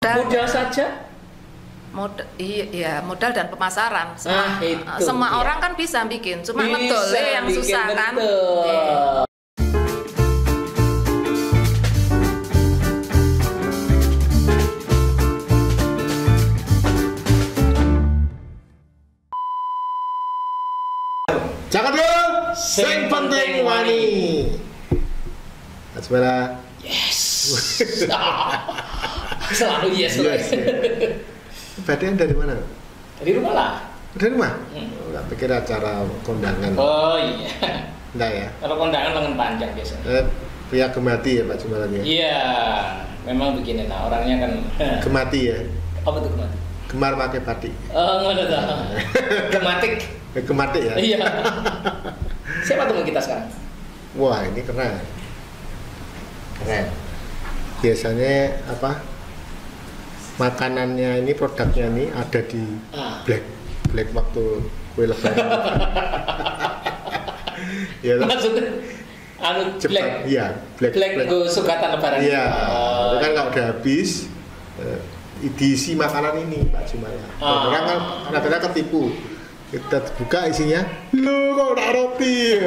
Modal saja? Iya, modal dan pemasaran. Semua iya. orang kan bisa bikin, cuma ngedole yang susah kan. Jangan dulu, sing penting wani. Asmara. Yes. Selalu yes. Berarti dari mana? Dari rumah lah. Dari rumah? Nggak pikir acara kondangan. Oh iya. Enggak ya? Kalau kondangan lengan panjang biasanya. Pihak gemati ya Pak Jumalannya? Iya, memang begini nah orangnya kan. Gemati ya? Apa tuh gemati? Gemar pakai batik. Oh nggak ada. Gematik. Gematik ya? Iya. Siapa teman kita sekarang? Wah ini keren. Keren. Biasanya apa? Makanannya ini, produknya ini ada di Black waktu kue lebaran. Ya, maksudnya Black. Iya, Black sukatan lebaran. Iya. Itu kan kalau udah habis diisi makanan ini Pak Jumalan. Orang kan kadang-kadang ketipu. Kita buka isinya, lu kok udah roti.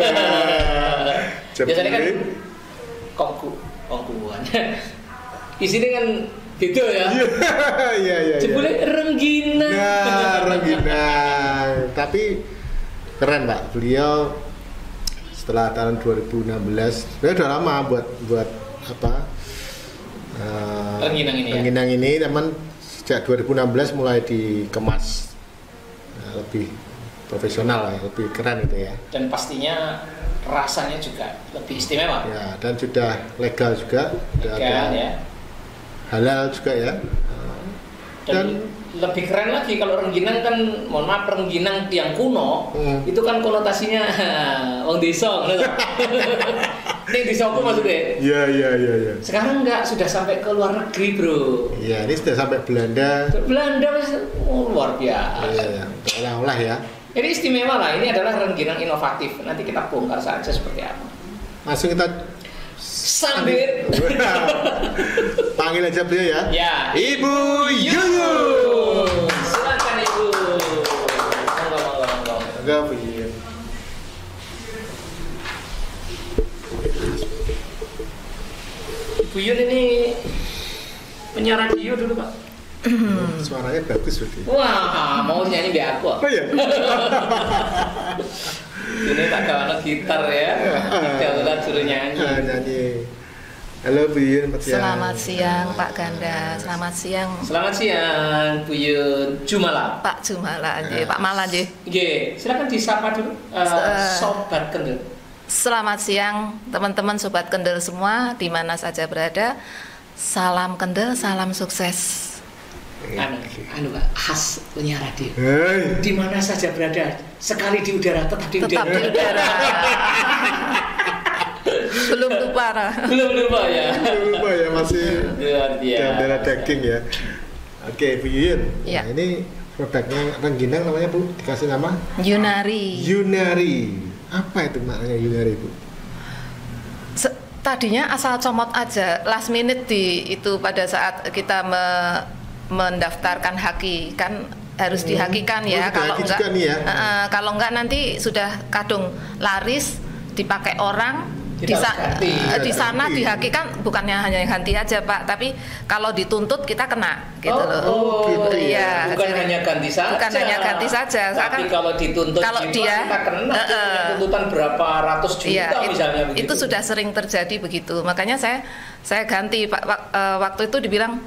Biasanya kan kongkuan. Isinya kan beda ya. Iya. Jebule rengginang. Nah, rengginang. Tapi keren Pak, beliau setelah tahun 2016, sebenarnya udah lama buat apa? Rengginang ini, teman sejak 2016 mulai dikemas lebih profesional ya, lebih keren itu ya. Dan pastinya rasanya juga lebih istimewa. Ya, dan sudah legal juga, legal ya. Halal juga ya. Dan lebih keren lagi kalau rengginang kan, mohon maaf, rengginang yang kuno itu kan konotasinya wong desa gitu. Ini desaku maksudnya. Iya. Sekarang enggak, sudah sampai ke luar negeri, Bro. Iya, ini sudah sampai Belanda. Belanda luar biasa. Iya, olah-olah ya. Ini istimewa lah, ini adalah rengginang inovatif. Nanti kita bongkar saja seperti apa. Langsung kita sambit. Panggil aja beliau ya. Ya. Ibu Yuyun. Silakan Ibu. Monggo. Enggak begini. Ibu Yun ini penyiar radio dulu Pak. Suaranya bagus berarti. Wah, mau nyanyi di aku. Oh iya. Ini tak kawan gitar ya. Kita suruh nyanyi. Nyanyi. Halo Bu Yun. Selamat siang Pak Ganda. Selamat siang. Selamat siang Bu Yun. Jumala. Pak Jumala aja, Pak Mala aja. Nggih, silakan disapa dulu Sobat Kendel. Selamat siang teman-teman Sobat Kendel semua di mana saja berada. Salam Kendel, salam sukses. Anu Pak, khas penyiar radio. Di mana saja berada, sekali di udara tetap di udara. Tetap di udara. Belum lupa ya. Masih udara daging ya. Oke Bu Yun. Ya. Nah, ini produknya rengginang namanya Bu, dikasih nama? Yunari. Apa itu maknanya Yunari Bu? Tadinya asal comot aja, last minute itu pada saat kita mendaftarkan haki kan harus dihakikan ya. Kalau enggak nanti sudah kadung laris dipakai orang. Di sana dihakikan bukannya hanya ganti aja Pak, tapi kalau dituntut kita kena gitu loh. Gitu ya. Bukan hanya ganti saja. Tapi kalau dituntut dia kita kena tuntutan berapa ratus juta misalnya begitu. Itu sudah sering terjadi begitu. Makanya saya ganti Pak, waktu itu dibilang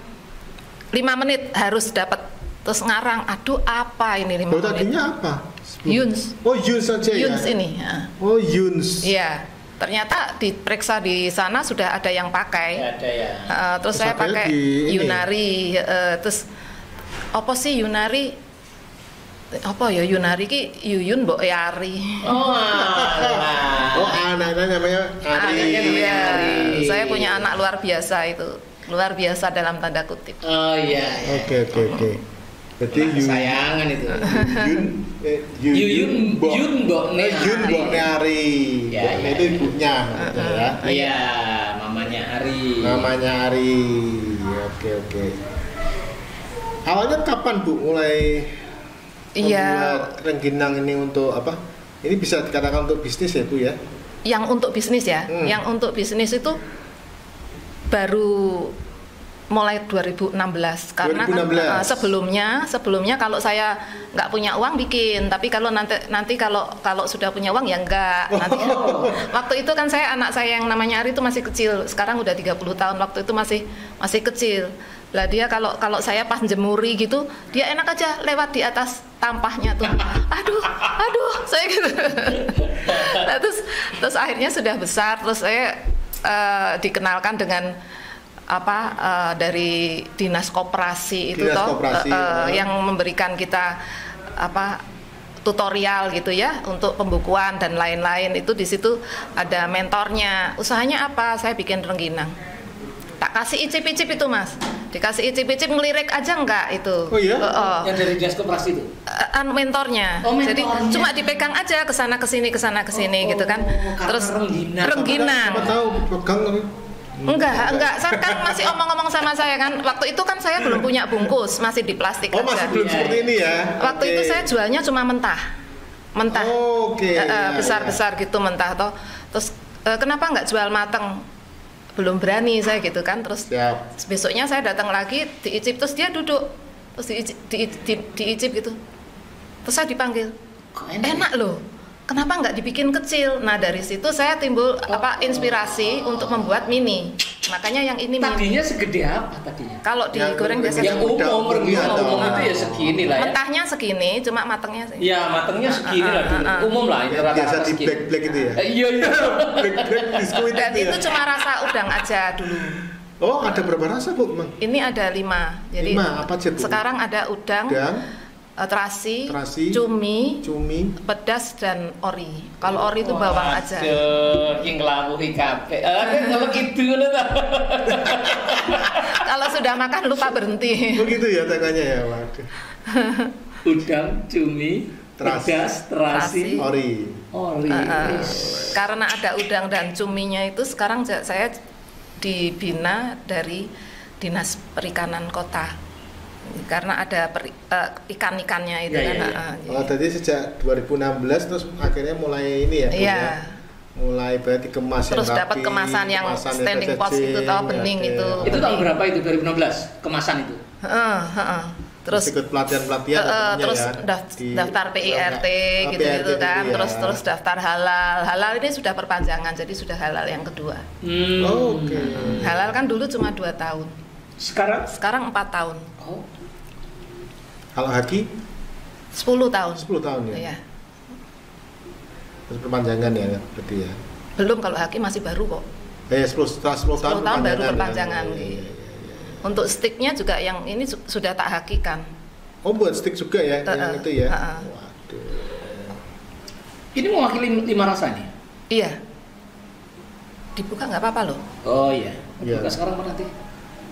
5 menit harus dapat, terus ngarang, aduh apa ini 5 menit. Tadinya apa? Yuns. Oh Yuns saja ya? Yuns ini ya. Oh Yuns. Iya, ternyata diperiksa di sana sudah ada yang pakai. Ada ya. Terus saya pakai Yunari. Terus apa sih Yunari? Apa ya Yunari ki Yuyun Mbok Yari. Oh anaknya namanya Ari. Saya punya anak luar biasa itu. Luar biasa dalam tanda kutip. Oh iya. Oke. Berarti sayangan itu. Yun Mbok Ari. Itu ibunya ya. Iya, mamanya Ari. Oke. Awalnya kapan Bu mulai membuat rengginang ini untuk apa? Ini bisa dikatakan untuk bisnis ya Bu ya? Yang untuk bisnis ya, yang untuk bisnis itu baru mulai 2016 karena 2016. Kan, sebelumnya kalau saya nggak punya uang bikin, tapi kalau nanti kalau sudah punya uang ya enggak. Nanti, waktu itu kan anak saya yang namanya Ari itu masih kecil, sekarang udah 30 tahun, waktu itu masih kecil. Lah dia kalau saya pas jemuri gitu, dia enak aja lewat di atas tampahnya tuh. Aduh, saya gitu. Nah, terus akhirnya sudah besar, terus saya dikenalkan dengan dari dinas koperasi itu yang memberikan kita tutorial gitu ya untuk pembukuan dan lain-lain. Itu di situ ada mentornya. Usahanya apa? Saya bikin rengginang. Tak kasih icip-icip itu Mas. Dikasih icip-icip ngelirik aja enggak itu. Oh iya? Yang dari dinas koperasi itu? Mentornya. Jadi cuma dipegang aja kesana kesini gitu kan. Terus rengginang. Siapa tahu pegang tapi Enggak, saya kan masih omong-omong sama saya kan. Waktu itu kan saya belum punya bungkus, masih di plastik. Masih belum seperti ini ya. Waktu itu saya jualnya cuma mentah. Besar-besar gitu mentah toh. Terus kenapa nggak jual mateng? Belum berani saya gitu kan. Terus besoknya saya datang lagi diicip, terus dia duduk, terus diicip gitu. Terus saya dipanggil, enak loh. Kenapa nggak dibikin kecil? Nah dari situ saya timbul inspirasi untuk membuat mini. Makanya yang ini tadinya segede apa tadinya? Kalau digoreng biasanya yang umum itu ya segini lah ya. Mentahnya segini, cuma matangnya sih. Ya matangnya segini lah dulu. Umum lah itu biasa di black itu ya. Iya. Black biskuit. Dan itu cuma rasa udang aja dulu. Oh ada berapa rasa Bu? Ini ada 5. Jadi 5 apa aja Bu? Sekarang ada udang. Terasi, cumi, pedas dan ori. Kalau ori itu bawang aja. Yang ngelabuhi kabeh. Kalau gitu loh. Kalau sudah makan lupa berhenti. Begitu ya tangannya ya, waduh. Udang, cumi, pedas, terasi, ori. Karena ada udang dan cuminya itu sekarang saya dibina dari Dinas Perikanan Kota. Karena ada ikan-ikannya itu kan. Tadi sejak 2016 terus akhirnya mulai ini ya. Iya. Mulai berarti kemas terus dapat kemasan yang standing pots itu toh bening itu. Itu tahun berapa itu 2016 kemasan itu? Terus ikut pelatihan terus daftar PIRT gitu kan. Terus daftar halal ini sudah perpanjangan, jadi sudah halal yang kedua. Oke. Halal kan dulu cuma 2 tahun. Sekarang 4 tahun. Kalau haki 10 tahun. 10 tahun ya. Iya. Terus perpanjangan ya berarti ya. Belum, kalau haki masih baru kok. Setelah 10 tahun baru perpanjangan. Ya. Untuk sticknya juga yang ini sudah tak hakikan. Oh buat stick juga ya yang itu ya. Waduh. Ini mewakili 5 rasa nih. Iya. Dibuka nggak apa-apa loh. Oh iya. Buka sekarang apa nanti?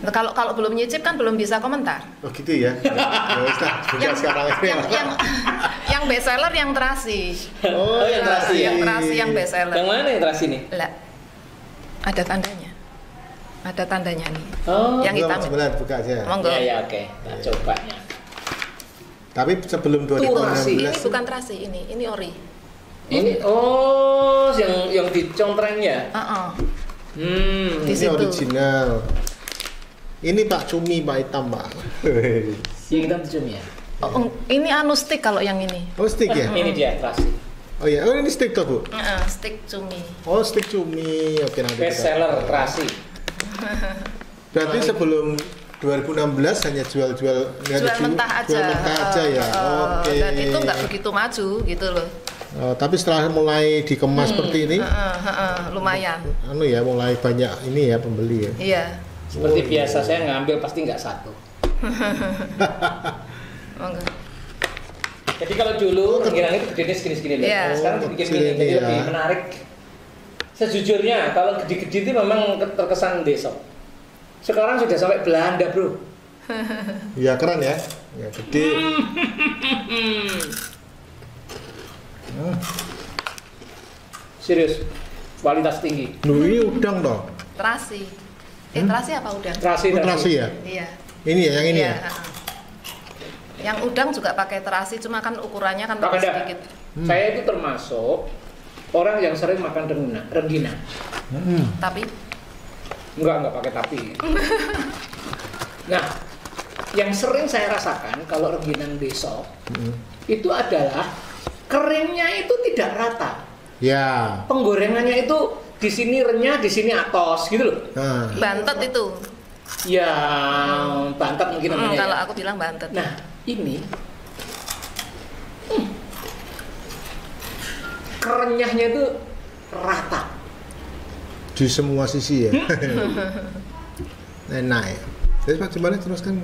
Nah, kalau belum nyicip kan belum bisa komentar. Oh gitu ya. Yang best seller yang terasi. Oh, yang terasi. Yang terasi yang best seller. Yang mana yang terasi nih? Lah. Ada tandanya. Ada tandanya nih. Oh, yang hitam. Sebentar buka aja. Monggo. Ya oke. Nah, cobanya. Tapi sebelum 2016. Ini bukan terasi, ini ori. Ini yang dicontreng ya? Ini situ. Original. Ini Pak cumi Pak hitam Pak. Yang hitam cumi ya? Ini stick kalau yang ini. Oh stick ya? Ini dia terasi. Oh iya, ini stick toh Bu? Stick cumi. Oh stick cumi, oke nanti. Best seller terasi. Berarti sebelum 2016 hanya jual mentah aja ya. Oke. Dan itu nggak begitu maju gitu loh. Tapi setelah mulai dikemas seperti ini, lumayan. Mulai banyak ini ya pembeli ya. Iya. Seperti biasa saya ngambil pasti nggak satu. Jadi kalau dulu rengginang itu gedenya segini-segini loh. Sekarang dibikin mini, jadi lebih menarik. Sejujurnya kalau gede-gede itu memang terkesan desa. Sekarang sudah sampai Belanda bro. Iya keren ya, gede. Serius, kualitas tinggi. Ini udang dong. Terasi. Terasi apa udang? Terasi ya? Iya. Ini ya, yang ini ya? Yang udang juga pakai terasi, cuma kan ukurannya kan Pak lebih Kanda, sedikit. saya itu termasuk orang yang sering makan rengginang. Tapi Enggak pakai tapi. Nah, yang sering saya rasakan kalau rengginang besok itu adalah keringnya itu tidak rata. Ya. Penggorengannya itu di sini renyah, di sini atos gitu loh. bantet itu. Ya, bantet mungkin namanya. Kalau ya. aku bilang bantet. Nah, ini kerenyahnya itu rata di semua sisi ya. Enak ya. Terus Pak Jumali teruskan.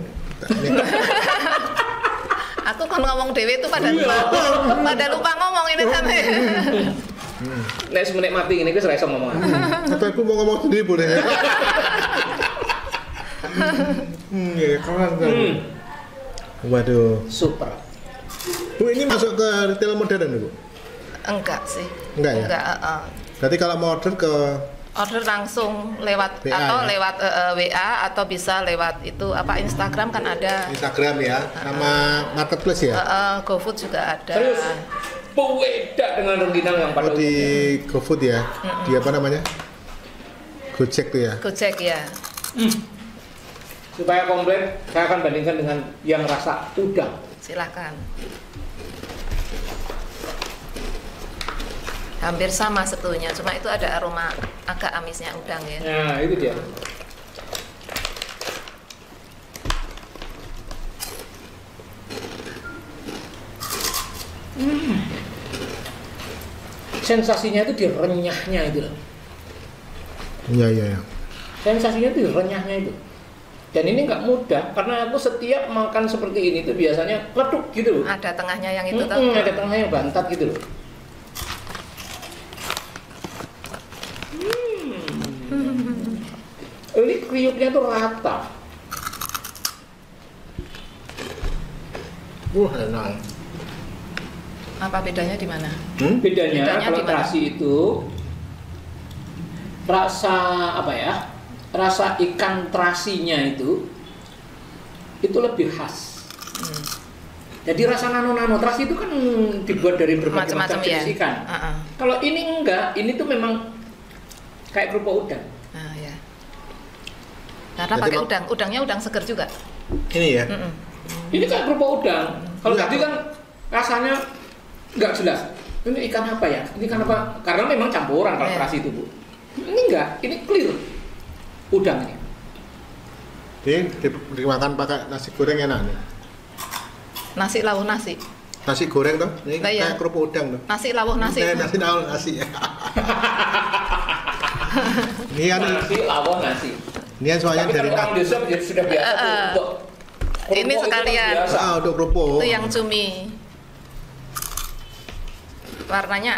Aku kan ngomong dewe itu pada lupa ngomong ini kan. Nek menikmati ini gue serasa ngomong. Atau aku mau ngomong sendiri boleh ya? Ya kawan kan. Waduh. Super. Bu ini masuk ke retail modern Bu? Enggak sih. Enggak ya? Enggak. Berarti kalau mau order langsung lewat WA, atau ya? lewat WA atau bisa lewat itu apa Instagram kan ada. Instagram ya, sama marketplace ya? GoFood juga ada. Serius? Beda dengan rengginang yang pada di GoFood ya? Di apa namanya? Gojek tuh ya? Gojek ya. Supaya komplit, saya akan bandingkan dengan yang rasa udang. Silakan. Hampir sama sebetulnya, cuma itu ada aroma agak amisnya udang ya. Nah, itu dia. Sensasinya itu di renyahnya itu loh. Iya. Sensasinya itu di renyahnya itu. Dan ini nggak mudah, karena aku setiap makan seperti ini tuh biasanya leduk gitu loh. Ada tengahnya yang itu tuh. Ada tengahnya yang bantat gitu loh. Ini kriuknya tuh rata. Enak. Apa bedanya di mana? Bedanya kalau di mana? terasi itu rasa apa ya? Rasa ikan terasinya itu lebih khas. Jadi rasa nano terasi itu kan dibuat dari berbagai macam jenis ya? ikan. Kalau ini enggak, ini tuh memang kayak kerupuk udang. Ya. Karena pakai udangnya udang seger juga. Ini ya? Ini kayak kerupuk udang. Kalau tadi kan rasanya nggak jelas. Ini ikan apa ya? Ini ikan apa? Karena memang campuran kalau terasi itu Bu. Ini enggak, ini clear udang ini. Ini dimakan pakai nasi goreng enak nih. Nasi lawuh nasi. Nasi goreng tuh, ini Nah, iya. kayak kerupuk udang tuh. Nasi lawuh nasi. Nasi lawuh nasi. Ini kan Nasi lawuh nasi. Ini kan soalnya Tapi dari orang desa sudah biasa tuh untuk Ini kerupuk sekalian. itu kan biasa. untuk kerupuk. Itu yang cumi. Warnanya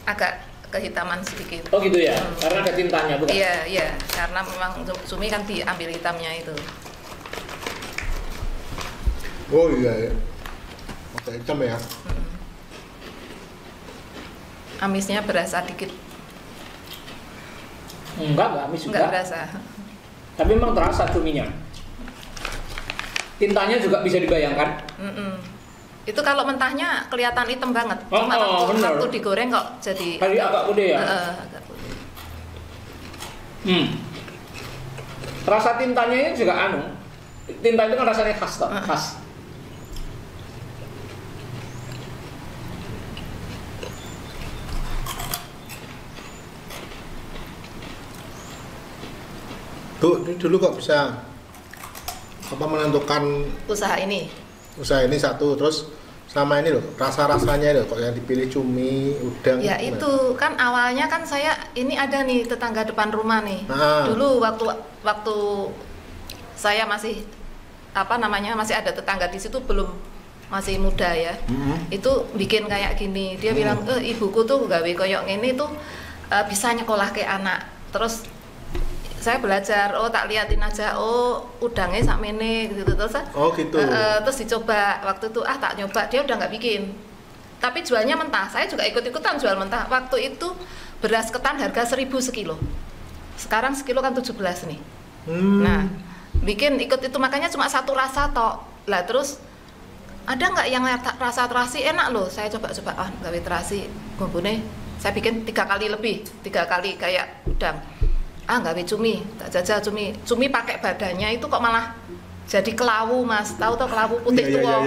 agak kehitaman sedikit. Oh gitu ya, karena ada tintanya bukan? Iya, karena memang cumi kan diambil hitamnya itu. Oh iya ya. Oke, hitam ya. Amisnya berasa dikit. Enggak amis juga. Enggak berasa. Tapi memang terasa cuminya. Tintanya juga bisa dibayangkan. Itu kalau mentahnya kelihatan hitam banget. Oh, Cuma benar. waktu digoreng kok jadi Tadi agak putih ya. agak putih. Rasa tintanya ini juga tinta itu kan rasanya khas toh, khas. Tuh, ini dulu kok bisa menentukan Usaha ini. usaha ini satu, terus sama ini loh, rasa-rasanya loh, kok yang dipilih cumi, udang. Ya gimana? itu kan awalnya kan saya ini ada nih tetangga depan rumah nih. Dulu waktu saya masih masih ada tetangga di situ masih muda ya. Itu bikin kayak gini. Dia bilang, ibuku tuh gawe koyok ini tuh bisa nyekolah ke anak. Terus saya belajar, tak liatin aja, udangnya sakmene gitu terus. Terus dicoba waktu itu tak nyoba, dia udah nggak bikin. Tapi jualnya mentah. Saya juga ikut-ikutan jual mentah. Waktu itu beras ketan harga 1.000 sekilo. Sekarang sekilo kan 17 nih. Nah, bikin ikut itu makanya cuma satu rasa tok. Lah terus ada nggak yang rasa terasi enak loh, saya coba gawe terasi bumbune saya bikin 3 kali lebih, 3 kali kayak udang. Gawe cumi, tak jajal cumi pakai badannya itu kok malah jadi kelawu Mas, tahu kelawu putih tua.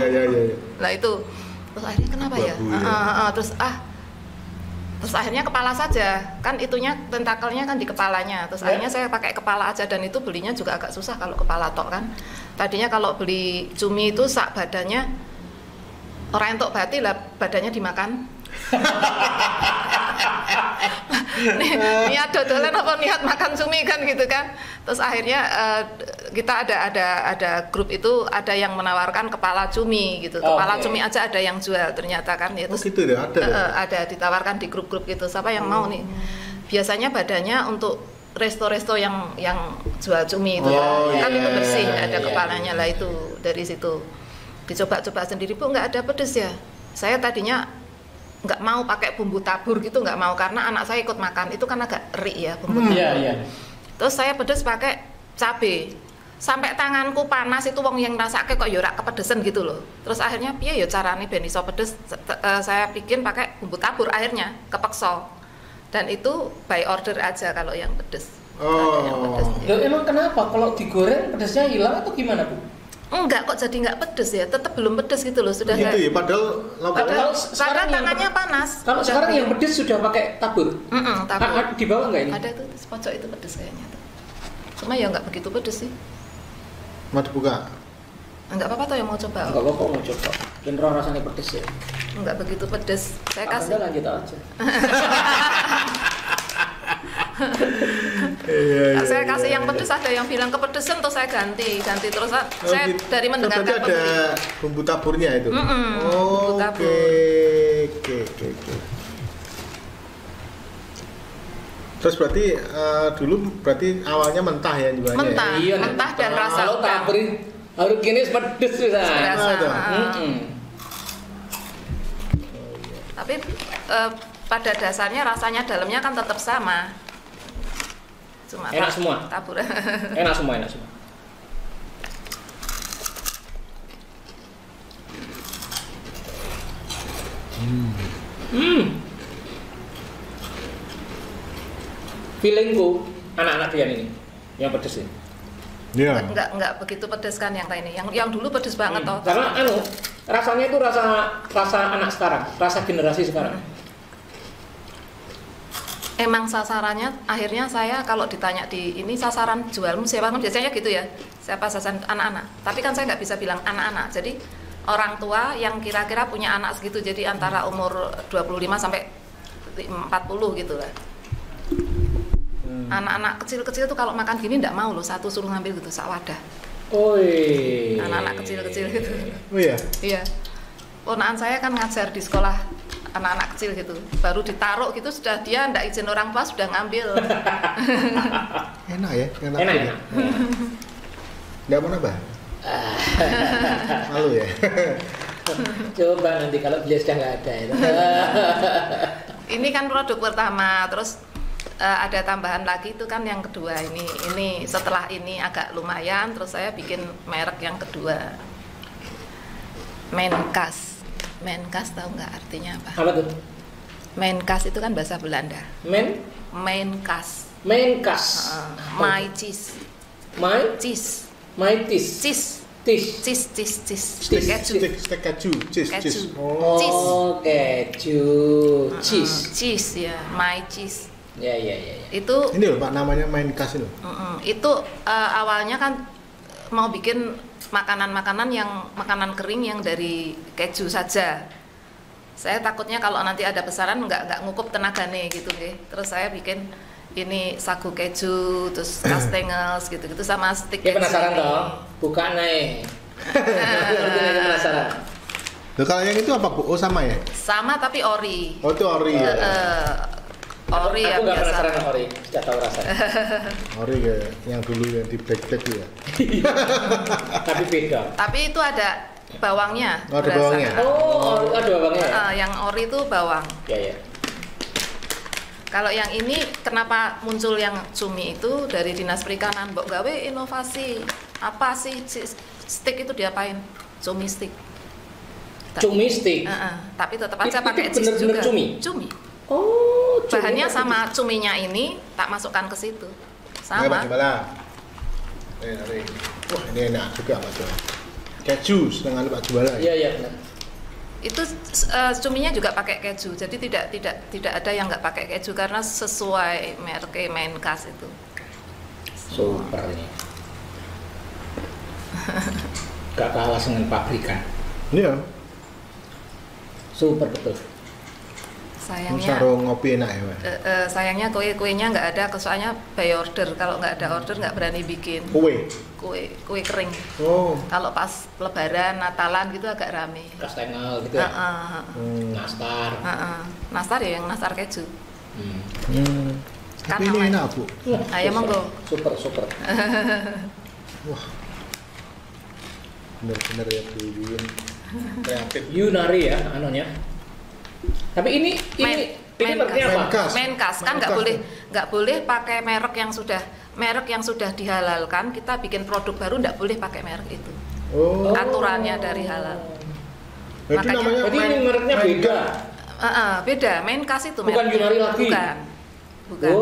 Nah itu terus akhirnya kenapa ya? Terus akhirnya kepala saja, kan itunya tentakelnya kan di kepalanya. Terus akhirnya saya pakai kepala aja, dan itu belinya juga agak susah kalau kepala tok kan. Tadinya kalau beli cumi itu sak badannya orang entuk bati lah, badannya dimakan. Niat dodolan apa niat makan cumi kan gitu kan. Terus akhirnya kita ada grup itu, ada yang menawarkan kepala cumi gitu. Kepala cumi aja ada yang jual ternyata kan ya. Terus gitu ya, ada ditawarkan di grup-grup gitu. Siapa yang mau nih? Biasanya badannya untuk resto-resto yang jual cumi itu kan itu bersih, ada kepalanya lah itu. Dari situ dicoba-coba sendiri, Bu, nggak ada pedes ya. Saya tadinya nggak mau pakai bumbu tabur gitu, nggak mau, karena anak saya ikut makan itu kan agak eri ya bumbu tabur. Terus saya pedes pakai cabe, sampai tanganku panas itu, wong yang rasake kok yorak kepedesan gitu loh. Terus akhirnya piye ya carane ben iso pedes, saya bikin pakai bumbu tabur, akhirnya kepeksa, dan itu by order aja kalau yang pedes. Emang kenapa kalau digoreng pedesnya hilang atau gimana, Bu? Enggak kok, jadi enggak pedes ya, tetap belum pedes gitu loh, sudah gitu ya, padahal karena tangannya panas. Kalau sekarang yang pedes sudah pakai tabur. Tabur. Di bawah enggak ini? Ada tuh pojok itu pedes kayaknya tuh. Cuma ya enggak begitu pedes sih. Mau dibuka? Enggak apa-apa tuh yang mau coba. Enggak apa-apa mau coba. Cenderung rasanya pedes ya. Enggak begitu pedes. Saya kasih. Lanjut aja. Saya kasih yang pedes, ada yang bilang kepedesan, terus saya ganti terus saya dari mendengarkan ada bumbu taburnya itu. Bumbu tabur. Oke. Terus berarti dulu awalnya mentah ya juga. Mentah, mentah dan rasa udang. Harus gini pedes bisa. Tapi pada dasarnya rasanya dalamnya kan tetap sama. Cuma enak semua. Tabur. Enak semua. Feelingku anak-anak Dian ini yang pedes ini. Iya. Enggak begitu pedes kan yang ini. Yang dulu pedes banget toh. Karena rasanya itu rasa anak sekarang, rasa generasi sekarang. Emang sasarannya akhirnya saya kalau ditanya di ini sasaran jualmu siapa, biasanya gitu ya, siapa sasaran anak-anak, tapi kan saya nggak bisa bilang anak-anak, jadi orang tua yang kira-kira punya anak segitu, jadi antara umur 25 sampai 40 gitu lah. Anak-anak kecil-kecil tuh kalau makan gini nggak mau loh, satu suruh ngambil gitu sak wadah. Anak-anak kecil-kecil gitu. Oh iya? Iya, ponaan saya kan ngajar di sekolah anak-anak kecil gitu, baru ditaruh gitu sudah dia ndak izin orang tua sudah ngambil. Enak ya? Enak. Nggak mau nambah? Malu ya? Coba nanti kalau beliau sudah nggak ada itu. Ini kan produk pertama, terus ada tambahan lagi itu kan yang kedua ini setelah ini agak lumayan, terus saya bikin merek yang kedua, Menkas. Menkas tahu nggak artinya apa? Apa tuh? Menkas itu kan bahasa Belanda. Menkas. My cheese. Steak keju. Cheese. Cheese ya, my cheese. Ya. Itu. Ini loh Pak, namanya Menkas itu. Itu awalnya kan mau bikin makanan kering yang dari keju saja. Saya takutnya kalau nanti ada pesanan nggak ngukup tenagane gitu deh. Terus saya bikin ini sagu keju, terus kastengels gitu sama stick keju. Penasaran toh? Buka naik. Penasaran. Loh, kalau yang itu apa Bu? Oh sama ya? Sama tapi ori. Oh itu ori ya? Ori ya biasa. Aku nggak penasaran sama ori, sudah tahu rasanya. Ori kayak yang dulu yang di black ya. Tapi beda. Tapi itu ada bawangnya. Oh, ada bawangnya. Oh, ada bawangnya. Yang ori itu bawang. Ya. Kalau yang ini kenapa muncul yang cumi itu dari Dinas Perikanan, Mbok gawe inovasi. Apa sih stick itu diapain? Cumi stick. Cumi stick. Tapi tetap aja pakai cheese bener-bener juga. Cumi. Oh, bahannya sama cuminya ini tak masukkan ke situ. Sama. Wah, ini enak juga Pak Juara. Keju setengah Pak Juara. Iya benar. Itu cuminya juga pakai keju. Jadi tidak ada yang nggak pakai keju karena sesuai merek Menkas itu. Super ini. Gak kalah dengan pabrikan. Iya. Super betul. Sayangnya ngopi enak ya, sayangnya kuenya nggak ada, soalnya by order. Kalau nggak ada order nggak berani bikin kue kering. Kalau pas lebaran Natalan gitu agak rame. Kastengel gitu ya. Nastar. Nastar ya, yang nastar keju. Tapi ini enak Bu. Ayo monggo. Super. Wah, bener-bener ya Bu Yun. Kreatif. Yunari ya anunya. Tapi ini mereknya apa? Menkas kan nggak boleh pakai merek yang sudah dihalalkan. Kita bikin produk baru nggak boleh pakai merek itu. Aturannya dari halal. Makanya ini mereknya beda. Beda. Menkas itu bukan Yunari lagi. Bukan.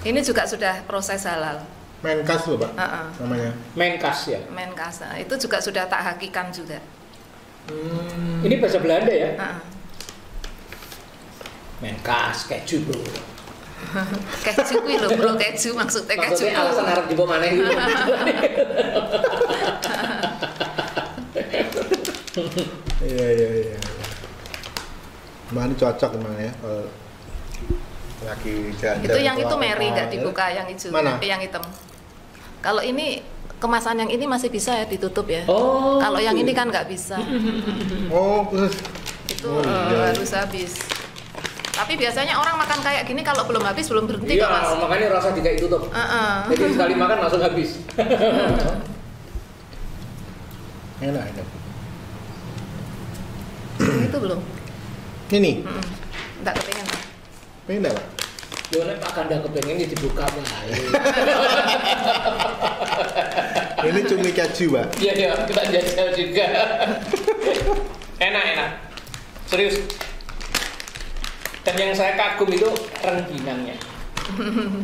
Ini juga sudah proses halal. Menkas loh Pak. Namanya. Menkas ya. Menkas. Itu juga sudah tak hakikan juga. Ini bahasa Belanda ya? Menkas keju bro. Keju kuwi lho bro, keju maksudnya keju. Maksudnya alasan arep jebok maneh gitu. Iya. Mana cocok emang ya kalau lagi jalan. Itu yang itu Mary nggak dibuka, yang hijau. Mana? Yang hitam. Kalau ini kemasan yang ini masih bisa ya ditutup ya. Kalau yang ini kan nggak bisa. Itu harus habis. Tapi biasanya orang makan kayak gini kalau belum habis belum berhenti kok Mas. Iya, makanya rasa tidak tutup. Jadi sekali makan langsung habis. Enak. Itu belum. Ini. Enggak kepengen. Pengen enggak, Pak? Yo nek Pak Kanda kepengen ya dibuka bae. Ini cumi keju, Pak. Iya, kita jajal juga. Enak. Serius. Dan yang saya kagum itu rengginangnya.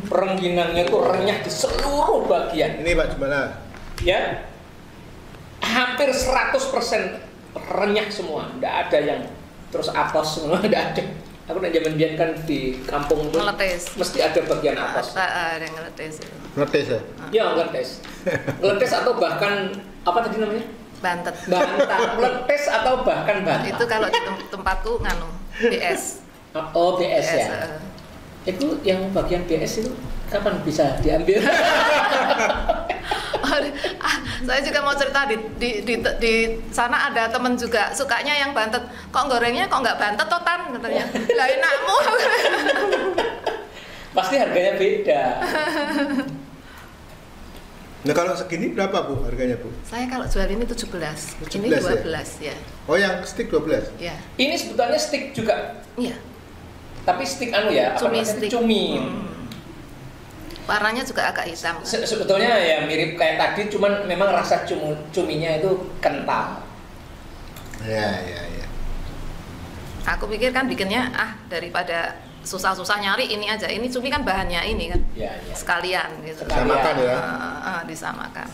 Rengginangnya itu renyah di seluruh bagian. Ini Pak Jumala. Ya. Hampir 100% renyah semua. Tidak ada yang terus atos semua, tidak ada. Aku nak zaman kan di kampung itu mesti ada bagian atas. Ada yang ngeletes. Ngeletes ya? Ya ngeletes. Ngeletes atau bahkan apa tadi namanya? Bantet. Ngeletes atau bahkan bantet. Itu kalau di tempatku nganu BS. Oh BS ya. Itu yang bagian BS itu kapan bisa diambil? Saya juga mau cerita di sana ada temen juga sukanya yang bantet. Kok gorengnya kok nggak bantet totan katanya. Lah enakmu. Pasti harganya beda. Nah kalau segini berapa Bu harganya Bu? Saya kalau jual ini 17. Ini 12 ya. Oh yang stick 12? Ya. Ini sebetulnya stick juga. Iya. Tapi stick anu ya, cumi stick. Cumi. Warnanya juga agak hitam. Kan? Sebetulnya ya mirip kayak tadi, cuman memang rasa cuminya itu kental. Ya. Aku pikir kan bikinnya daripada susah-susah nyari ini aja. Ini cumi kan bahannya ini kan. Ya. Sekalian gitu. Disamakan ya. Disamakan.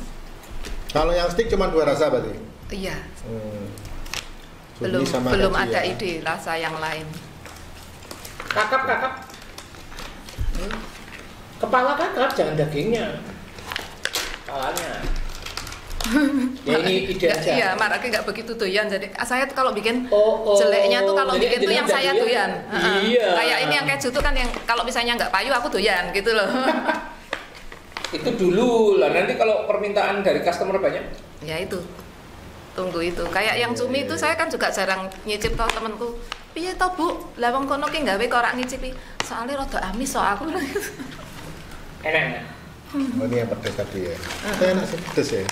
Kalau yang stick cuma 2 rasa berarti? Iya. Belum ada ide rasa yang lain. Kakap. Kepala kakap, jangan dagingnya. Kepalanya. Ya ini ide aja. Iya, Marake nggak begitu doyan. Jadi saya tuh kalau bikin jeleknya tuh kalau bikin tuh yang saya doyan. Iya. Kayak ini yang keju tuh kan yang kalau misalnya nggak payu aku doyan gitu loh. Itu dulu lah. Nanti kalau permintaan dari customer banyak. Ya itu. Tunggu itu. Kayak yang cumi itu saya kan juga jarang nyicip toh temenku. Piye toh Bu? Lah wong kono ki gawe kok ora ngicipi. Soalnya rada amis aku. Enak. Oh ini yang pedas tadi ya. Enak sih pedas ya.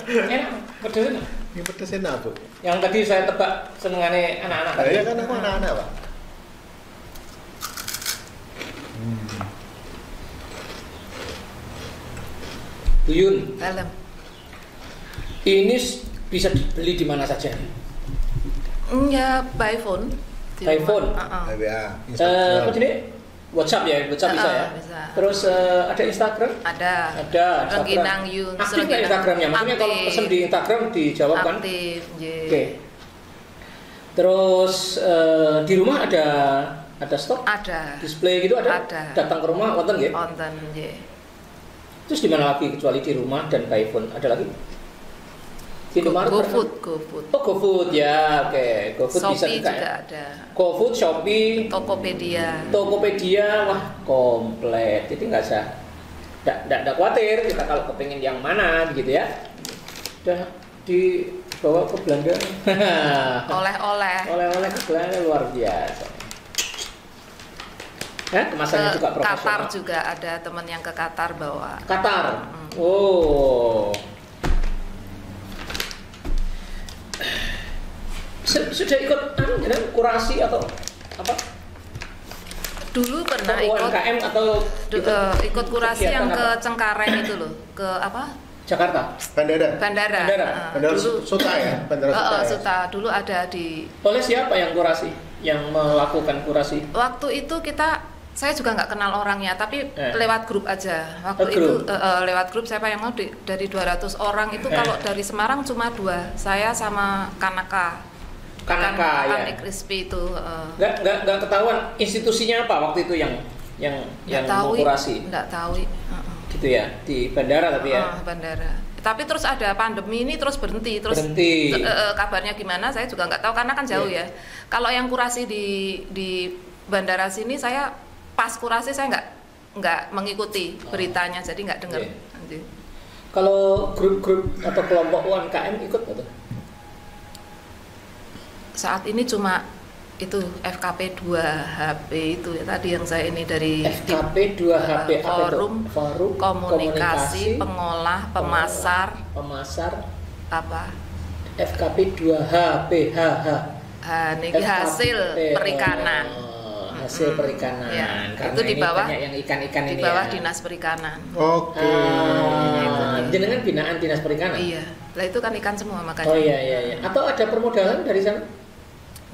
Enak, pedas enak. Ini pedas enak Bu. Yang tadi saya tebak senengannya anak-anak tadi. Iya kan aku anak-anak Pak. Buyun. Dalam. Ini bisa dibeli di mana saja? Ya by phone. By phone? Apa jadi? WhatsApp ya? WhatsApp bisa ya? Bisa. Terus ada Instagram? Ada. Rengginang Yun. Aktif nggak Instagramnya? Maksudnya kalau pesen di Instagram dijawab kan? Aktif, Oke. Terus di rumah ada stok? Ada. Display gitu ada? Ada. Datang ke rumah wonten nggih? Wonten nggih. Terus di mana lagi kecuali di rumah dan by phone? Ada lagi? Di Indomaret? GoFood. Oh, GoFood ya, oke. GoFood Shopee bisa juga juga ya? ada. GoFood, Shopee, Tokopedia, wah komplit. Jadi nggak usah, nggak khawatir kita kalau kepingin yang mana gitu ya. Udah dibawa ke Belanda. Oleh-oleh ke Belanda luar biasa. Kemasannya juga profesional. Qatar juga ada teman yang ke Qatar bawa. Qatar. Oh. Sudah ikut kurasi atau apa? Dulu pernah UMKM atau ikut kurasi yang ke Cengkareng itu loh, ke apa? Jakarta. Bandara. Dulu Suta ya, Bandara Suta. Dulu ada di. Oleh siapa yang kurasi? Yang melakukan kurasi? Waktu itu saya juga nggak kenal orangnya, tapi lewat grup aja. Waktu grup. itu lewat grup siapa yang mau dari 200 orang itu kalau dari Semarang cuma 2, saya sama Kanaka ya. Crispy itu. Nggak ketahuan institusinya apa waktu itu yang mau kurasi? Nggak tahu. Gitu ya di bandara tapi ya. Bandara. Tapi terus ada pandemi ini terus berhenti. Kabarnya gimana? Saya juga nggak tahu karena kan jauh ya. Kalau yang kurasi di bandara sini saya pas kurasi saya nggak mengikuti beritanya jadi nggak dengar. Kalau grup-grup atau kelompok UMKM ikut nggak tuh? Saat ini cuma itu FKP 2HP itu ya tadi yang saya ini dari FKP 2HP Forum Komunikasi Pengolah Pemasar apa FKP 2HP niki hasil perikanan ya, itu di bawah yang ikan-ikan di bawah Dinas Perikanan. Oke. Jenengan binaan Dinas Perikanan? Iya. Lah itu kan ikan semua makanya. Oh iya. Atau ada permodalan dari sana?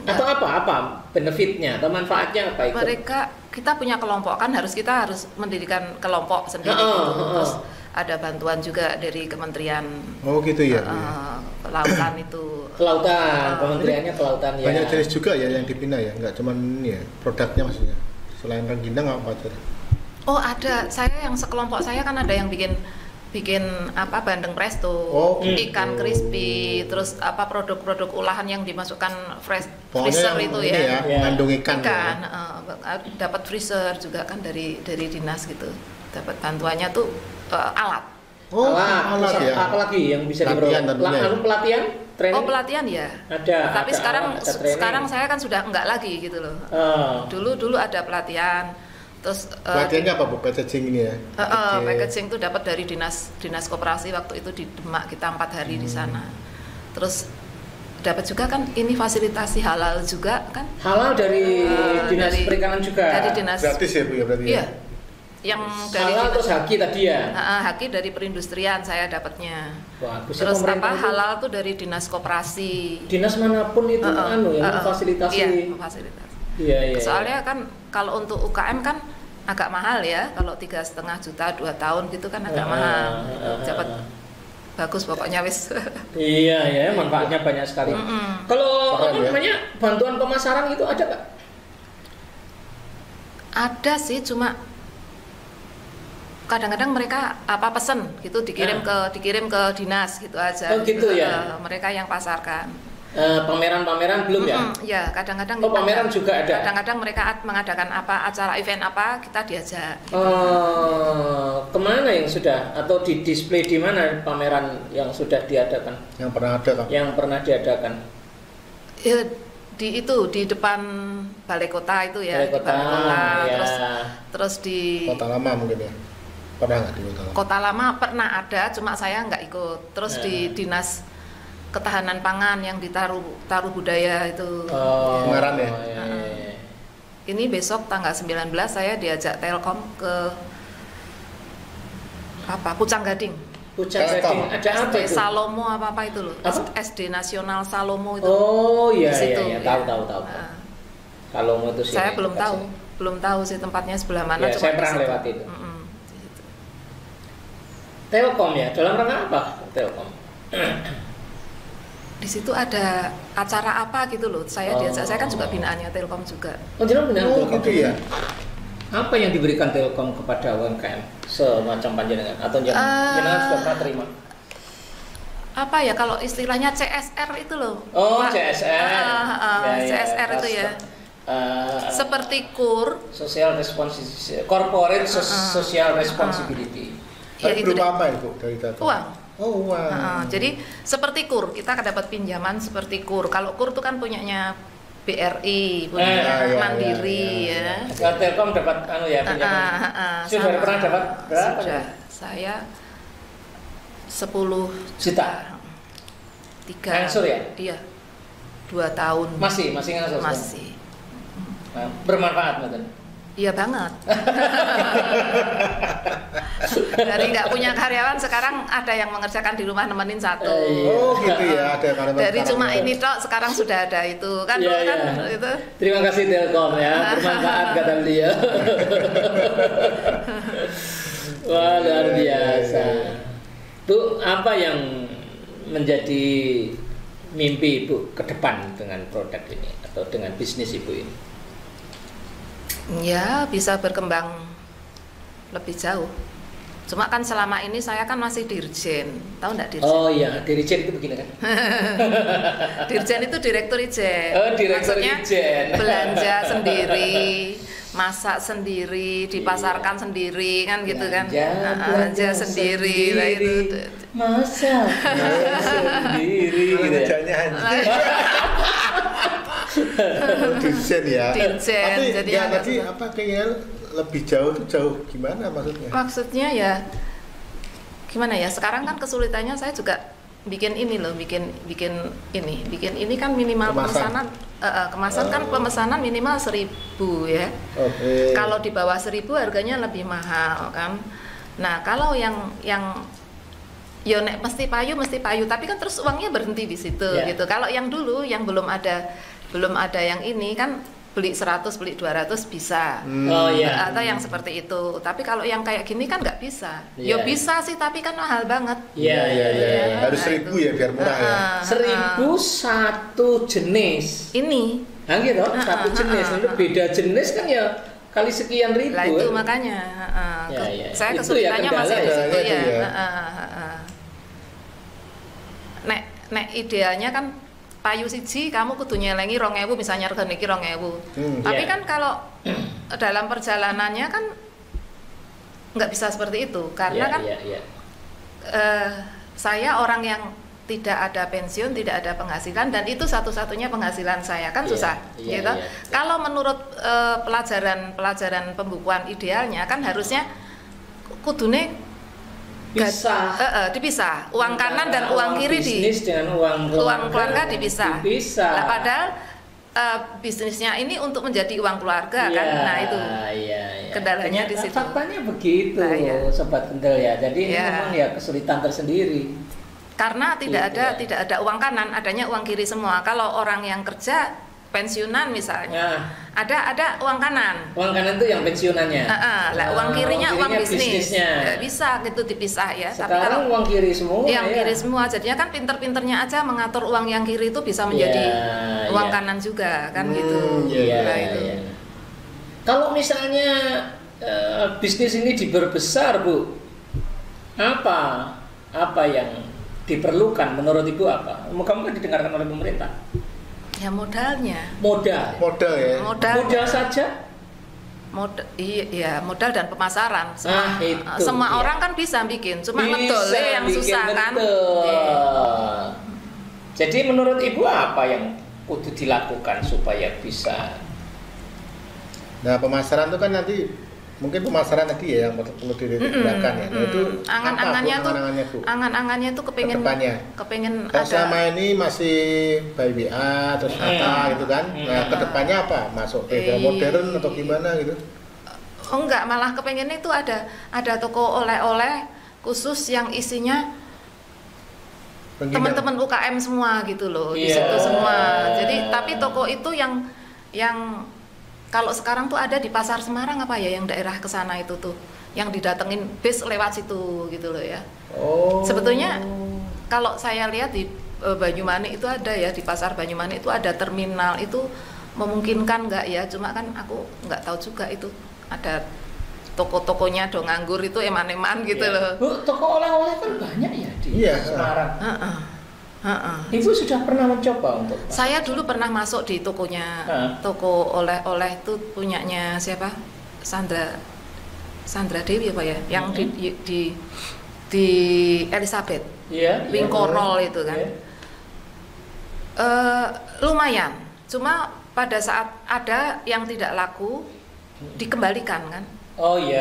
Atau apa benefitnya atau manfaatnya apa itu? Kita punya kelompok kan kita harus mendirikan kelompok sendiri gitu. Terus ada bantuan juga dari Kementerian. Oh gitu ya. Kelautan itu. Kelautan, kementeriannya kelautan ya. Banyak jenis juga ya yang dibina ya, nggak cuma ini ya produknya maksudnya. Selain rengginang apa aja? Oh ada, saya yang sekelompok saya kan ada yang bikin apa bandeng presto, ikan crispy, terus apa produk-produk olahan yang dimasukkan freezer itu ya. Mengandung ikan. Dapat freezer juga kan dari dinas gitu. Dapat bantuannya tuh alat. Alat ya. Apa lagi yang bisa diperoleh? Lalu pelatihan? Training? Oh pelatihan ya. Ada. Tapi sekarang saya kan sudah enggak lagi gitu loh. Dulu ada pelatihan. Terus pelatihannya apa Bu? Packaging ini ya? Packaging itu dapat dari dinas koperasi waktu itu di Demak kita 4 hari di sana. Terus dapat juga kan ini fasilitasi halal juga kan? Halal dari dinas perikanan juga. Dari dinas. Gratis ya Bu ya berarti? Iya. Yang dari halal terus haki tadi ya? Haki dari perindustrian saya dapatnya. Bagus. Terus apa halal tuh dari dinas koperasi. Dinas manapun itu yang fasilitasi. Iya, fasilitasi. Iya. Soalnya kan kalau untuk UKM kan agak mahal ya, kalau 3,5 juta 2 tahun gitu kan agak mahal. Dapat bagus pokoknya wis. Iya, manfaatnya banyak sekali. Kalau namanya bantuan pemasaran itu ada nggak? Ada sih, cuma kadang-kadang mereka pesen gitu dikirim ke dinas gitu aja. Oh gitu ya. Mereka yang pasarkan. Pameran-pameran belum ya? Ya, kadang-kadang. Pameran juga ada. Kadang-kadang mereka mengadakan acara event apa, kita diajak. Gitu. Kemana yang sudah atau di display di mana pameran yang sudah diadakan? Yang pernah ada kan? Yang pernah diadakan? Ya, di depan Balai Kota itu ya. Balai Kota. Ya. Terus di Kota Lama mungkin ya. Pernah nggak di Kota Lama? Kota Lama pernah ada, cuma saya nggak ikut. Terus di Dinas Ketahanan Pangan yang di Taruh Budaya itu. Kemarin ya. Ini besok tanggal 19 saya diajak Telkom ke Pucang Gading. Pucat Gading ada apa SD itu? Salomo apa itu loh. Apa? SD Nasional Salomo itu. Oh iya Di iya, situ, iya. ya. Tahu. Salomo itu sih. Saya belum tahu sih tempatnya sebelah mana. Ya, saya pernah lewat itu. Telkom ya, dalam rangka apa Telkom? Di situ ada acara apa gitu loh. Saya diajak, saya kan juga binaannya Telkom juga. Oh, jenengan binaan Telkom gitu ya. Apa yang diberikan Telkom kepada UMKM semacam panjenengan atau jenengan sudah pernah terima? Apa ya kalau istilahnya CSR itu loh. Oh, CSR. CSR itu ya. Seperti KUR, Social Responsibility, Corporate Social Responsibility. Ya, itu berupa apa itu dari Telkom? uang. Oh, uang. Jadi seperti KUR, kita dapat pinjaman seperti KUR. Kalau KUR itu kan punyanya BRI, punya Mandiri ya. Kalau Telkom dapat pinjaman. Sudah pernah dapat berapa? Sudah. Saya 10 juta. 3. Ngangsur ya? Iya. 2 tahun. Masih ngangsur. Masih. Nah, bermanfaat betul. Iya banget. Dari nggak punya karyawan sekarang ada yang mengerjakan di rumah nemenin satu. Oh gitu ya, ada karyawan. Dari cuma ini tok sekarang sudah ada itu kan, itu. Terima kasih Telkom ya, bermanfaat kata beliau. Wah luar biasa. Bu, apa yang menjadi mimpi Ibu ke depan dengan produk ini atau dengan bisnis Ibu ini? Ya bisa berkembang lebih jauh. Cuma kan selama ini saya kan masih dirjen, tahu nggak dirjen? Oh iya, dirjen itu begini kan? Dirjen itu direktur ijen. Oh, direktur maksudnya ijen. Belanja sendiri, masak sendiri, dipasarkan sendiri kan gitu kan? Belanja sendiri, lah itu. Masak sendiri. Dirjen ya. Dirjen. Tapi jadi ya tadi apa kayaknya lebih jauh tuh jauh gimana maksudnya? Maksudnya ya gimana ya? Sekarang kan kesulitannya saya juga bikin ini loh, bikin ini kan minimal pemesanan kemasan kan pemesanan minimal 1.000 ya. Okay. Kalau di bawah 1.000 harganya lebih mahal kan. Nah, kalau yang yo nek mesti payu, tapi kan terus uangnya berhenti di situ gitu. Kalau yang dulu yang belum ada yang ini kan beli 100, beli 200 bisa. Atau yang seperti itu. Tapi kalau yang kayak gini kan nggak bisa. Yo bisa sih tapi kan mahal banget. Iya. Harus 1.000 ya biar murah ya. 1.000 satu jenis. Ini. Nah gitu, satu jenis. Itu beda jenis kan ya kali sekian ribu. Lah itu makanya. Saya kesulitannya masih di situ ya. Nek idealnya kan payu siji kamu kudu nyelengi 2.000 misalnya rega niki 2.000. Tapi kan kalau dalam perjalanannya kan nggak bisa seperti itu karena saya orang yang tidak ada pensiun, tidak ada penghasilan dan itu satu-satunya penghasilan saya kan susah gitu. Kalau menurut pelajaran pembukuan idealnya kan harusnya kudune dipisah uang kanan dan uang kiri bisnis dengan uang keluarga dipisah. Nah, padahal bisnisnya ini untuk menjadi uang keluarga kan. Nah itu kendalanya di situ. Faktanya begitu, sobat kendel ya. Jadi ini memang ya kesulitan tersendiri. Karena tidak ada uang kanan, adanya uang kiri semua. Kalau orang yang kerja pensiunan misalnya, ada uang kanan. Uang kanan itu yang pensiunannya. Lah uang kirinya uang bisnisnya. Bisa gitu dipisah ya. Sekarang tapi kalau uang kiri semua. Kiri semua. Jadinya kan pinter-pinternya aja mengatur uang yang kiri itu bisa menjadi uang kanan juga kan gitu. Kalau misalnya bisnis ini diperbesar Bu, apa yang diperlukan menurut Ibu apa? Moga-moga didengarkan oleh pemerintah. Ya modalnya. Modal ya. Modal saja. Modal dan pemasaran. Semua orang kan bisa bikin, cuma betul yang susah kan. Jadi menurut Ibu apa yang kudu dilakukan supaya bisa? Nah pemasaran itu kan nanti mungkin pemasaran tadi ya yang perlu ditegakkan ya. Nah, itu angan-angannya tuh kepengen ada. Selama ini masih by BA terus apa gitu kan. Nah, kedepannya apa? Masuk beda modern atau gimana gitu? Oh enggak, malah kepengennya itu ada toko oleh-oleh khusus yang isinya teman-teman UKM semua gitu loh, di situ semua. Jadi tapi toko itu yang kalau sekarang tuh ada di Pasar Semarang apa ya, yang daerah kesana itu tuh, yang didatengin bis lewat situ gitu loh ya. Sebetulnya kalau saya lihat di Banyumanik itu ada ya, di Pasar Banyumanik itu ada terminal, itu memungkinkan nggak ya? Cuma kan aku nggak tahu juga itu ada toko-tokonya dong nganggur itu eman-eman gitu loh. Bu, toko oleh-oleh kan banyak ya di Semarang. Ibu sudah pernah mencoba untuk? Saya dulu pernah masuk di tokonya, toko oleh-oleh itu punyanya siapa? Sandra Dewi apa ya? Yang di Elizabeth, Wingkorol itu kan. Lumayan. Cuma pada saat ada yang tidak laku dikembalikan kan.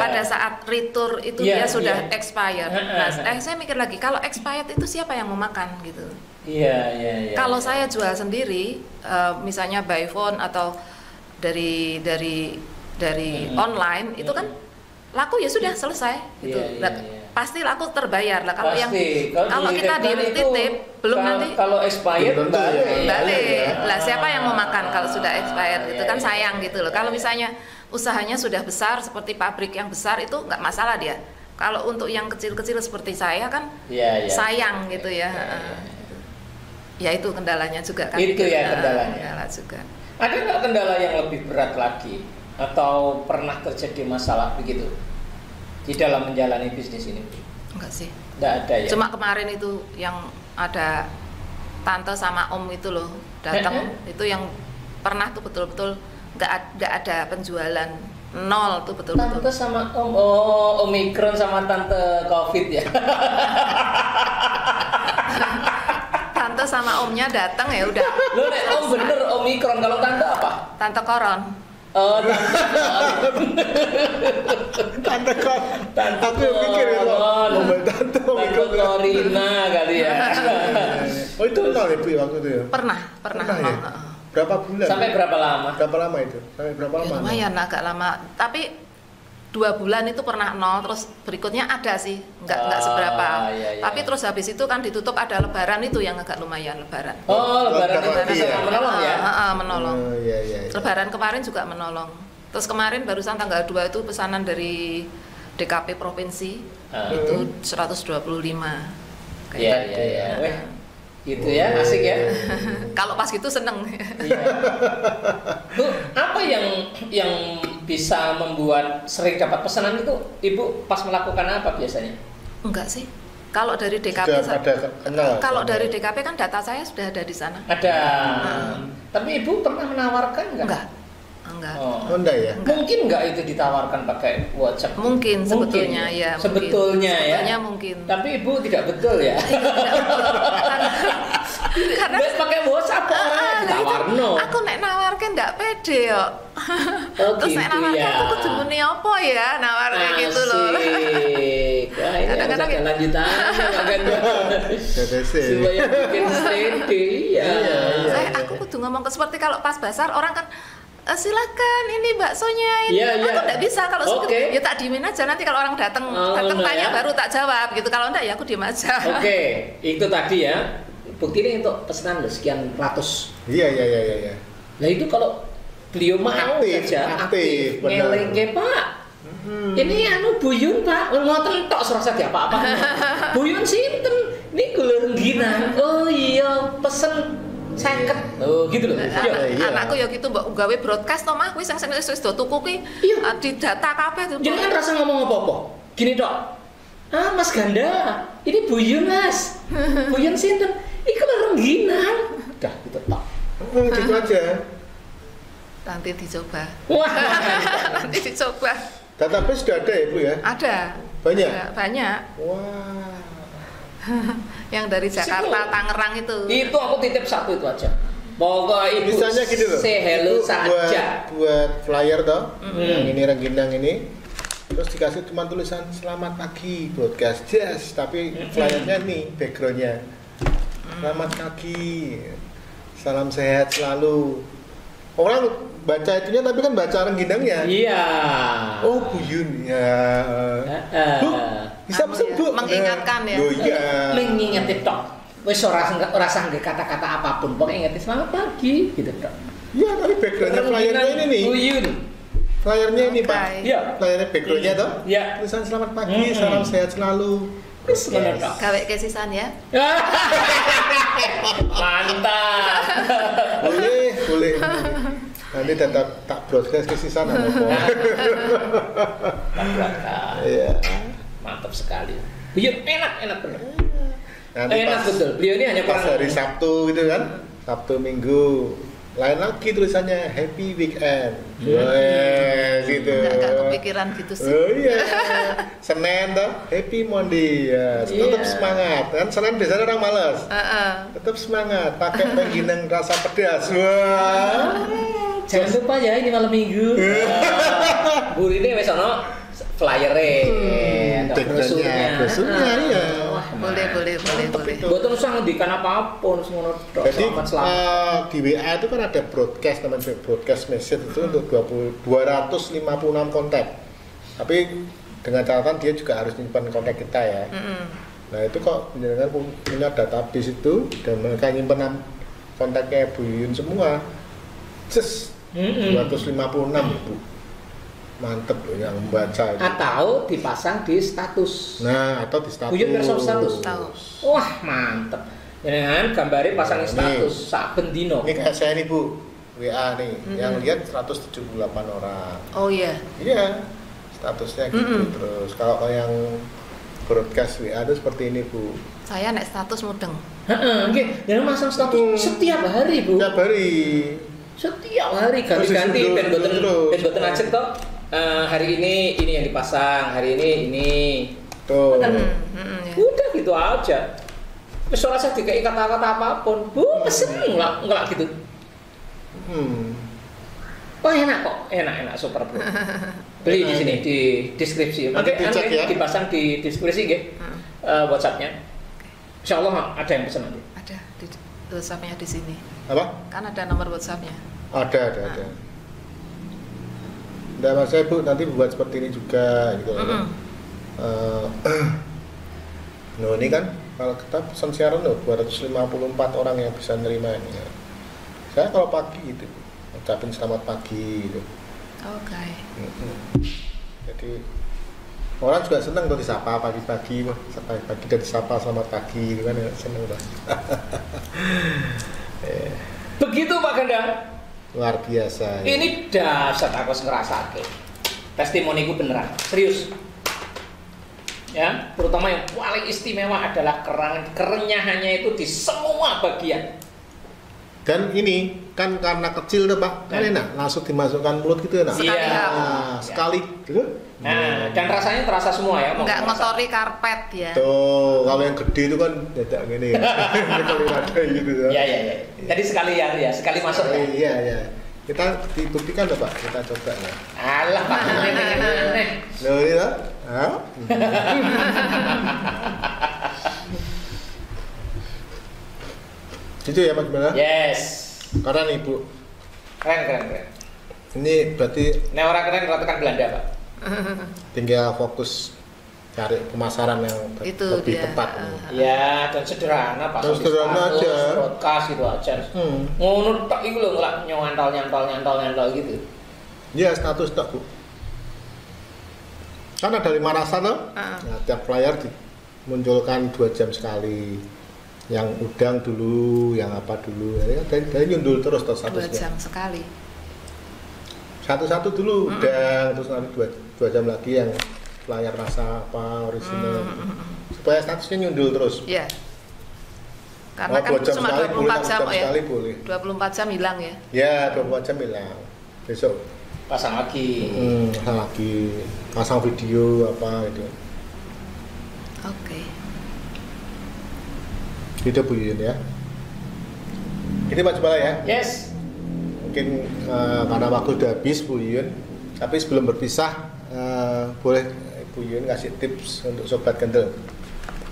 Pada saat retur itu dia sudah expired. Nah, saya mikir lagi, kalau expired itu siapa yang mau makan gitu. Kalau saya jual sendiri, misalnya by phone atau dari online itu kan laku ya sudah selesai gitu. Pasti laku terbayar lah. Kalau kita dititip belum nanti kalau expired balik. Lah siapa yang mau makan kalau sudah expired? Itu kan sayang gitu loh. Kalau misalnya usahanya sudah besar seperti pabrik yang besar itu nggak masalah dia. Kalau untuk yang kecil-kecil seperti saya kan sayang gitu ya. Ya itu kendalanya juga kan. Itu ya kendalanya. Kendala juga. Ada nggak kendala yang lebih berat lagi atau pernah terjadi masalah begitu di dalam menjalani bisnis ini? Enggak sih. Nggak ada ya. Cuma kemarin itu yang ada tante sama om itu loh datang itu yang pernah tuh betul-betul nggak ada penjualan, nol tuh betul-betul. Tante sama om, Omikron sama tante COVID ya. Tante sama omnya datang ya udah. Lo nek om bener Omikron, kalau tante apa? Tante koron. Tante aku pikir ya tante Corina kali ya. Itu nol ya Bu waktu itu ya? Pernah ya? Berapa bulan? Sampai berapa lama? Berapa lama itu? Sampai berapa lama? Lumayan agak lama. Tapi 2 bulan itu pernah nol, terus berikutnya ada sih, nggak seberapa. Tapi terus habis itu kan ditutup, ada Lebaran itu yang agak lumayan, Lebaran. Lebaran itu menolong ya? Menolong. Lebaran kemarin juga menolong. Terus kemarin barusan tanggal 2 itu pesanan dari DKP provinsi itu 125. Iya. Gitu ya, asik ya. Kalau pas gitu seneng. Bu, apa yang bisa membuat sering dapat pesanan itu? Ibu pas melakukan apa biasanya? Enggak sih. Kalau dari DKP dari DKP kan data saya sudah ada di sana. Ada. Tapi Ibu pernah menawarkan enggak? Enggak. Enggak ya? Mungkin enggak itu ditawarkan pakai WhatsApp? Mungkin sebetulnya ya. Sebetulnya mungkin. Tapi Ibu tidak betul ya? Karena pakai WhatsApp orang ditawarno. Aku nek nawarke ndak pede yo. Terus nek nawarke aku kudu muni apa ya nawarke gitu loh. Kadang-kadang lanjutannya makan supaya bikin steady ya. Aku kudu ngomong seperti kalau pas pasar orang kan silakan ini baksonya ini. Aku nggak bisa kalau ya tak diemin aja, nanti kalau orang datang tanya baru tak jawab gitu. Kalau enggak ya aku diem aja. Itu tadi ya. Buktinya untuk pesanan sekian ratus. Iya. Nah itu kalau beliau mau saja aktif. Ngelengke Pak. Ini Buyun Pak, ngoten tok serasa apa-apa. Buyun sinten? Ini kula rengginan. Oh iya, pesen 50. Oh gitu loh. Anakku ya gitu mbok gawe broadcast to mah kuwi sing wis do tuku kuwi di data kabeh tuh. Jangan rasa ngomong apa-apa. Gini tok. Mas Ganda, ini Buyun Mas. Buyun sinten? Ini kula rengginan. Dah gitu tok. Gitu aja. Nanti dicoba. Wah, nanti dicoba. Database sudah ada ya Bu ya? Ada. Banyak. Wah. Yang dari Jakarta, Tangerang itu. Itu aku titip satu itu aja. Pokoknya Ibu misalnya gini loh. Say hello saja. Buat flyer toh. Yang ini rengginang ini. Terus dikasih cuma tulisan selamat pagi podcast jazz, tapi flyernya nih backgroundnya selamat pagi, salam sehat selalu. Orang baca itunya tapi kan baca rengginangnya. Iya. Oh Buyun ya. Bu, bisa sembuh. Mengingatkan ya. Oh iya. Mengingat tok. Wis ora sah kata-kata apapun, pokoknya ingat semangat pagi gitu tok. Iya, tapi backgroundnya flyernya ini nih. Buyun. Flyernya ini Pak. Iya. Flyernya backgroundnya toh. Iya. Tulisan selamat pagi, salam sehat selalu. Wis ngono tok. Gawe kesisan ya. Mantap. Boleh. Nanti tetap tak broadcast ke sana apa. Iya. Mantap sekali. Buyun enak bener. Nanti Enak betul. Beliau ini hanya pas hari Sabtu gitu kan. Sabtu Minggu lain lagi tulisannya Happy Weekend. Gitu. Enggak kepikiran gitu sih. Oh iya. Senin tuh Happy Monday ya. Tetap semangat. Kan Senin biasanya orang malas. Tetap semangat. Pakai rengginang rasa pedas. Wah. Jangan lupa ya ini malam Minggu. Burine wis ana flyere, brosurnya iya. Boleh. Mboten usah ngendikan apapun ngono tok. Jadi di WA itu kan ada broadcast namanya broadcast message itu untuk 256 kontak. Tapi dengan catatan dia juga harus nyimpan kontak kita ya. Nah itu kok dengan punya database itu dan mereka nyimpan kontaknya Bu Yuyun semua. 256 Bu. Mantep loh yang membaca itu. Atau dipasang di status. Nah, atau di status. Buyun versi status. Wah, mantep. Jangan gambarnya pasang di status saben dino. Ini kayak saya nih Bu, WA nih, yang lihat 178 orang. Oh iya. Iya, statusnya gitu. Terus kalau yang broadcast WA itu seperti ini Bu. Saya naik status mudeng. Oke, jangan masang status setiap hari Bu. Setiap hari. Setiap hari ganti-ganti ben boten ajek toh. Hari ini yang dipasang, hari ini. Tuh. Udah gitu aja. Wis ora usah dikai kata-kata apapun. Pesen ngelak gitu. Oh enak super bro. Beli di sini di deskripsi. Nanti ya. dipasang di deskripsi nggih. WhatsApp-nya. Insyaallah ada yang pesan nanti. Ada di WhatsApp-nya di sini. Apa? Kan ada nomor WhatsApp-nya. Ada. Nggak masalah Bu, nanti buat seperti ini juga gitu. Nah ini kan kalau kita pesan siaran 254 orang yang bisa nerima ini. Saya kalau pagi gitu, ucapin selamat pagi gitu. Oke. Jadi orang juga senang tuh disapa pagi-pagi, pagi dan disapa selamat pagi gitu kan, senang lah. Begitu Pak Ganda. Luar biasa. Ini dasar aku ngerasake. Testimoniku beneran, serius. Ya, terutama yang paling istimewa adalah kerenyahannya itu di semua bagian. Dan ini kan karena kecil tuh Pak, kan enak langsung dimasukkan mulut gitu enak. Iya. Sekali gitu. Nah, dan rasanya terasa semua ya. Enggak ngotori karpet ya. Tuh, kalau yang gede itu kan dadak gini. Kalau ada gitu ya. Iya. Jadi sekali sekali masuk ya. Iya. Kita dibuktikan loh Pak, kita coba ya. Alah Pak, aneh. Loh ini lah. Itu ya Pak gimana? Yes. Karena nih Bu. Keren. Ini berarti Nah orang keren ratukan Belanda Pak. tinggal fokus cari pemasaran yang itu lebih dia. tepat. Ya dan sederhana Pak. Sederhana aja. Broadcast gitu aja. Ngono tak iku lho ngelak nyantol gitu. Iya status tak Bu. Kan ada 5 rasa tuh. Nah, tiap flyer dimunculkan 2 jam sekali. Yang udang dulu, yang apa dulu. Ya, dari nyundul terus tuh statusnya. 2 jam sekali. Satu-satu dulu udang, terus nanti 2 jam lagi yang flyer rasa apa original. Supaya statusnya nyundul terus. Iya. Karena kan cuma 24 jam ya. Boleh. 24 jam hilang ya. Ya, 24 jam hilang. Besok pasang lagi. Pasang video apa gitu. Oke. Itu Bu Yuyun ya. Ini Pak Jumala ya. Yes. Mungkin karena waktu udah habis Bu Yuyun. Tapi sebelum berpisah boleh Bu Yuyun kasih tips untuk Sobat Kendel.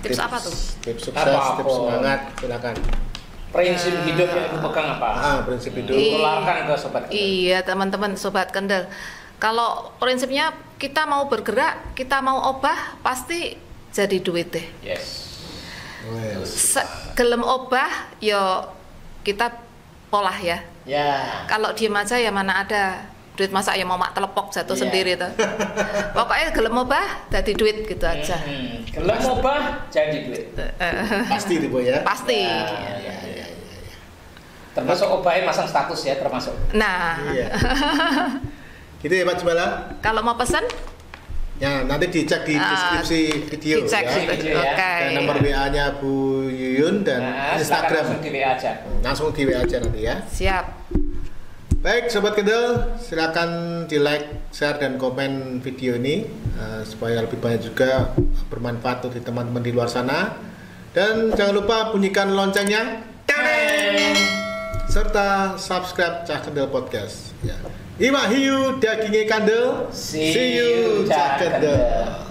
Tips apa tuh? Tips sukses, tips semangat, silakan. Prinsip hidup yang dipegang apa? Prinsip hidup. Tularkan ke Sobat Kendel. Iya teman-teman Sobat Kendel. Kalau prinsipnya kita mau bergerak, kita mau obah, pasti jadi duit deh. Yes. Gelem obah yo kita polah ya. Ya. Kalau diem aja ya mana ada duit, masa ya mau mak telepok jatuh sendiri tuh. Pokoknya gelem obah jadi duit gitu aja. Gelem obah jadi duit. Pasti Bu ya. Pasti. Ya. Termasuk obahnya masang status ya, termasuk. Nah. Iya. Gitu ya Pak Jumala. Kalau mau pesan? Ya, nanti dicek di deskripsi video dicek ya. Oke. Dan nomor WA-nya Bu Yuyun dan Instagram. Langsung di WA aja. Langsung di WA aja nanti ya. Siap. Baik, Sobat Kendel, silakan di like, share, dan komen video ini supaya lebih banyak juga bermanfaat untuk teman-teman di luar sana. Dan jangan lupa bunyikan loncengnya, serta subscribe Cah Kendel Podcast. Ya. Iwak hiu daginge kandel. See you Cah Kendel.